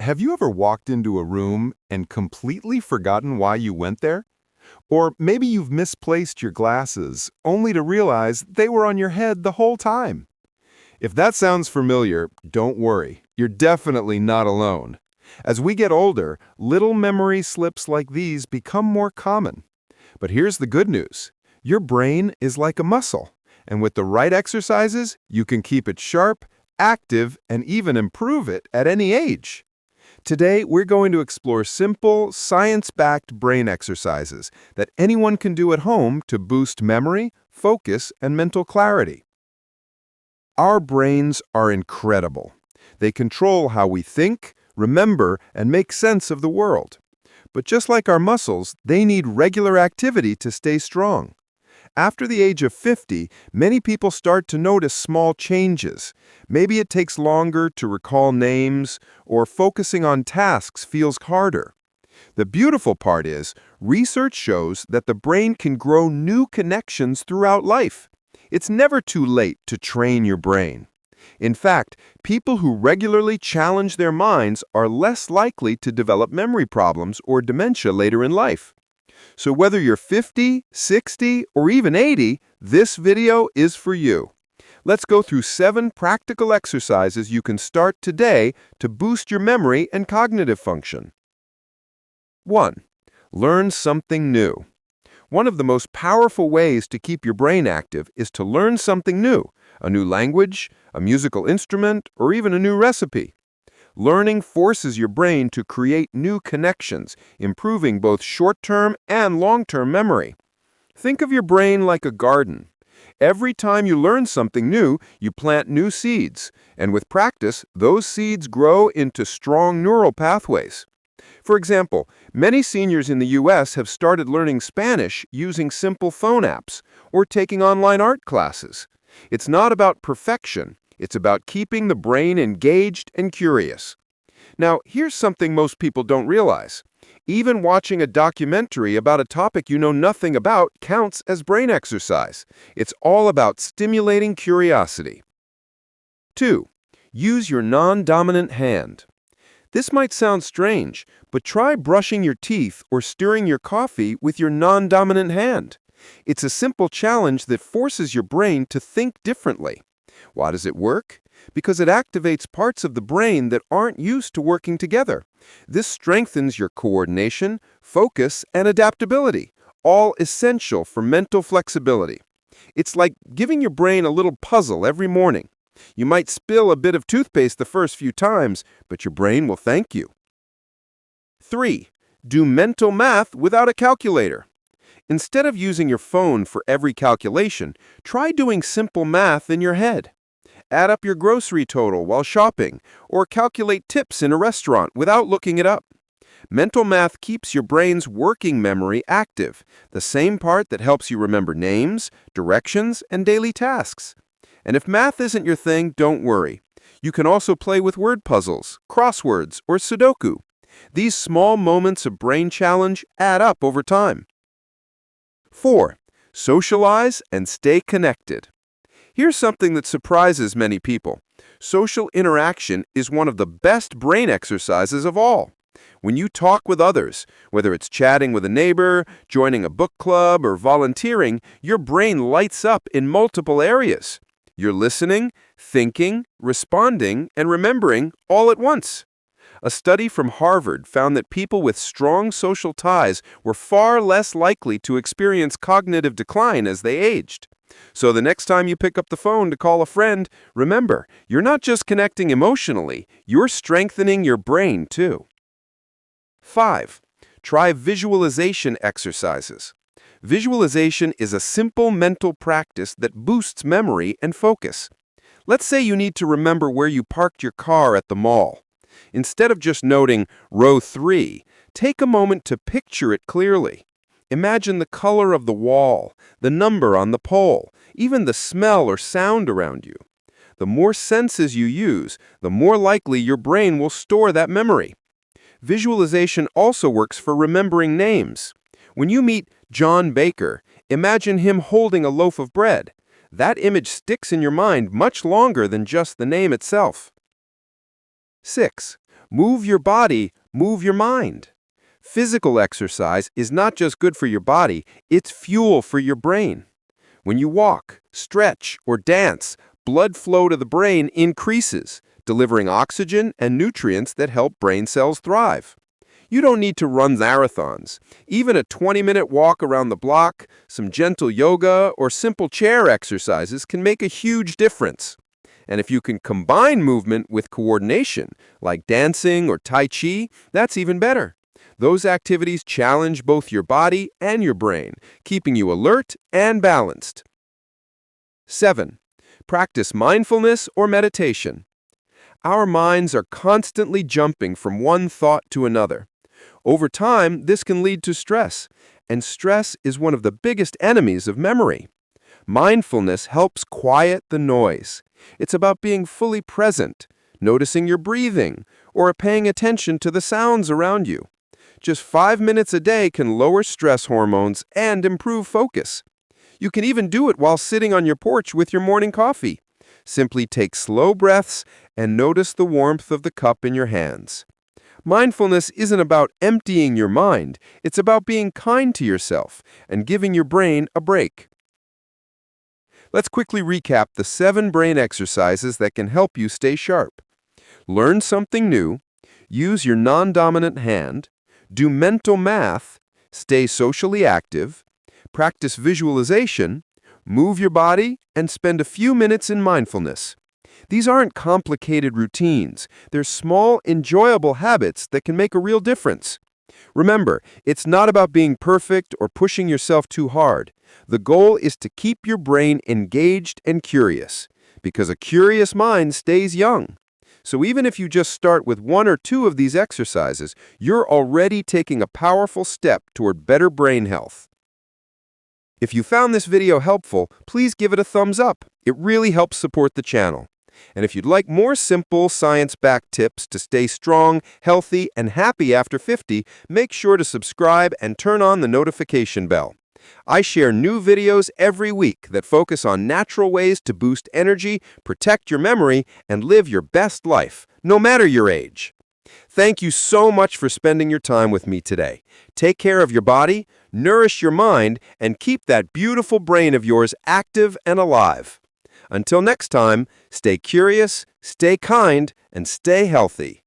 Have you ever walked into a room and completely forgotten why you went there? Or maybe you've misplaced your glasses, only to realize they were on your head the whole time. If that sounds familiar, don't worry. You're definitely not alone. As we get older, little memory slips like these become more common. But here's the good news. Your brain is like a muscle, and with the right exercises, you can keep it sharp, active, and even improve it at any age. Today, we're going to explore simple, science-backed brain exercises that anyone can do at home to boost memory, focus, and mental clarity. Our brains are incredible. They control how we think, remember, and make sense of the world. But just like our muscles, they need regular activity to stay strong. After the age of 50, many people start to notice small changes. Maybe it takes longer to recall names, or focusing on tasks feels harder. The beautiful part is, research shows that the brain can grow new connections throughout life. It's never too late to train your brain. In fact, people who regularly challenge their minds are less likely to develop memory problems or dementia later in life. So whether you're 50, 60, or even 80, this video is for you. Let's go through 7 practical exercises you can start today to boost your memory and cognitive function. 1. Learn something new. One of the most powerful ways to keep your brain active is to learn something new, a new language, a musical instrument, or even a new recipe. Learning forces your brain to create new connections, improving both short-term and long-term memory. Think of your brain like a garden. Every time you learn something new, you plant new seeds, and with practice, those seeds grow into strong neural pathways. For example, many seniors in the U.S. have started learning Spanish using simple phone apps or taking online art classes. It's not about perfection. It's about keeping the brain engaged and curious. Now, here's something most people don't realize. Even watching a documentary about a topic you know nothing about counts as brain exercise. It's all about stimulating curiosity. 2. Use your non-dominant hand. This might sound strange, but try brushing your teeth or stirring your coffee with your non-dominant hand. It's a simple challenge that forces your brain to think differently. Why does it work? Because it activates parts of the brain that aren't used to working together. This strengthens your coordination, focus, and adaptability, all essential for mental flexibility. It's like giving your brain a little puzzle every morning. You might spill a bit of toothpaste the first few times, but your brain will thank you. 3. Do mental math without a calculator. Instead of using your phone for every calculation, try doing simple math in your head. Add up your grocery total while shopping, or calculate tips in a restaurant without looking it up. Mental math keeps your brain's working memory active, the same part that helps you remember names, directions, and daily tasks. And if math isn't your thing, don't worry. You can also play with word puzzles, crosswords, or Sudoku. These small moments of brain challenge add up over time. 4. Socialize and stay connected. Here's something that surprises many people. Social interaction is one of the best brain exercises of all. When you talk with others, whether it's chatting with a neighbor, joining a book club, or volunteering, your brain lights up in multiple areas. You're listening, thinking, responding, and remembering all at once. A study from Harvard found that people with strong social ties were far less likely to experience cognitive decline as they aged. So the next time you pick up the phone to call a friend, remember, you're not just connecting emotionally, you're strengthening your brain too. 5. Try visualization exercises. Visualization is a simple mental practice that boosts memory and focus. Let's say you need to remember where you parked your car at the mall. Instead of just noting row 3, take a moment to picture it clearly. Imagine the color of the wall, the number on the pole, even the smell or sound around you. The more senses you use, the more likely your brain will store that memory. Visualization also works for remembering names. When you meet John Baker, imagine him holding a loaf of bread. That image sticks in your mind much longer than just the name itself. 6. Move your body, move your mind. Physical exercise is not just good for your body, it's fuel for your brain. When you walk, stretch, or dance, blood flow to the brain increases, delivering oxygen and nutrients that help brain cells thrive. You don't need to run marathons. Even a 20-minute walk around the block, some gentle yoga, or simple chair exercises can make a huge difference. And if you can combine movement with coordination, like dancing or Tai Chi, that's even better. Those activities challenge both your body and your brain, keeping you alert and balanced. 7. Practice mindfulness or meditation. Our minds are constantly jumping from one thought to another. Over time, this can lead to stress, and stress is one of the biggest enemies of memory. Mindfulness helps quiet the noise. It's about being fully present, noticing your breathing, or paying attention to the sounds around you. Just 5 minutes a day can lower stress hormones and improve focus. You can even do it while sitting on your porch with your morning coffee. Simply take slow breaths and notice the warmth of the cup in your hands. Mindfulness isn't about emptying your mind, it's about being kind to yourself and giving your brain a break. Let's quickly recap the 7 brain exercises that can help you stay sharp. Learn something new, use your non-dominant hand, do mental math, stay socially active, practice visualization, move your body, and spend a few minutes in mindfulness. These aren't complicated routines. They're small, enjoyable habits that can make a real difference. Remember, it's not about being perfect or pushing yourself too hard. The goal is to keep your brain engaged and curious, because a curious mind stays young. So even if you just start with 1 or 2 of these exercises, you're already taking a powerful step toward better brain health. If you found this video helpful, please give it a thumbs up. It really helps support the channel. And if you'd like more simple, science-backed tips to stay strong, healthy, and happy after 50, make sure to subscribe and turn on the notification bell. I share new videos every week that focus on natural ways to boost energy, protect your memory, and live your best life, no matter your age. Thank you so much for spending your time with me today. Take care of your body, nourish your mind, and keep that beautiful brain of yours active and alive. Until next time, stay curious, stay kind, and stay healthy.